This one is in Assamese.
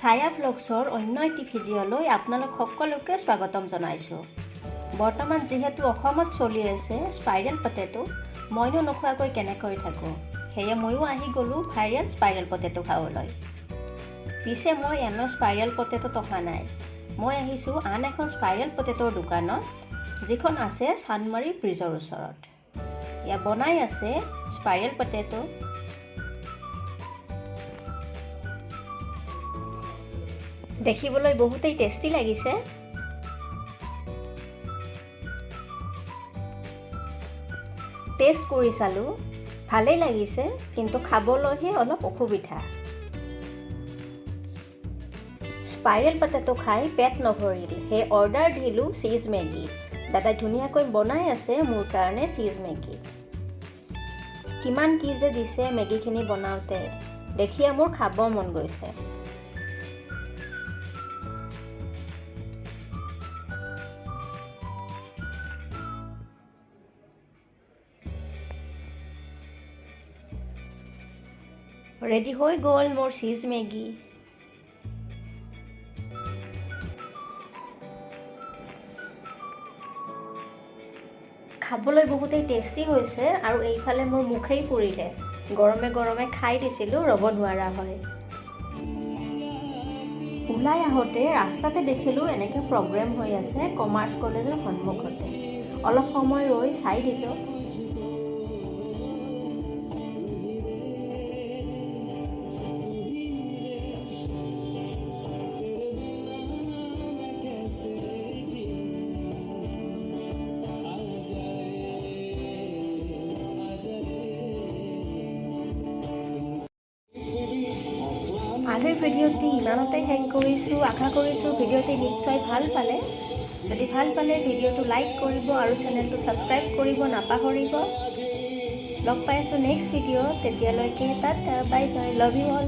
ছায়া ব্লগছৰ অন্য এটি ভিডিঅ'লৈ আপোনালোক সকলোকে স্বাগতম জনাইছোঁ। বৰ্তমান যিহেতু অসমত চলি আছে স্পাইৰেল পটেটো, মইনো নোখোৱাকৈ কেনেকৈ থাকোঁ, সেয়ে ময়ো আহি গ'লোঁ ভাইৰেল স্পাইৰেল পটেটো খাবলৈ। পিছে মই এনে স্পাইৰেল পটেটোত অহা নাই, মই আহিছোঁ আন এখন স্পাইৰেল পটেটোৰ দোকানত, যিখন আছে চানমাৰী ব্ৰিজৰ ওচৰত। ইয়াত বনাই আছে স্পাইৰেল পটেটো। দেখিবলৈ বহুতেই টেষ্টি লাগিছে। টেষ্ট কৰি চালোঁ, ভালেই লাগিছে, কিন্তু খাবলৈহে অলপ অসুবিধা। স্পাইৰেল পটেটো খাই পেট নভৰিল, সেয়ে অৰ্ডাৰ দিলোঁ চীজ মেগী। দাদাই ধুনীয়াকৈ বনাই আছে মোৰ কাৰণে চীজ মেগী। কিমান কি যে দিছে মেগীখিনি বনাওঁতে, দেখিয়ে মোৰ খাব মন গৈছে। ৰেডি হৈ গ'ল মোৰ চীজ মেগী। খাবলৈ বহুতেই টেষ্টি হৈছে আৰু এইফালে মোৰ মুখেই পুৰিলে। গৰমে গৰমে খাই দিছিলোঁ, ৰ'ব নোৱাৰা হয়। ওলাই আহোঁতে ৰাস্তাতে দেখিলোঁ এনেকৈ প্ৰগ্ৰেম হৈ আছে কমাৰ্চ কলেজৰ সন্মুখতে। অলপ সময় ৰৈ চাই দিলোঁ। আজিৰ ভিডিঅ'টি ইমানতে শেষ কৰিছোঁ। আশা কৰিছোঁ ভিডিঅ'টি নিশ্চয় ভাল পালে। যদি ভাল পালে ভিডিঅ'টো লাইক কৰিব আৰু চেনেলটো ছাবস্ক্ৰাইব কৰিব নাপাহৰিব। লগ পাই আছোঁ নেক্সট ভিডিঅ', তেতিয়ালৈকে Tata, bye bye, love you all.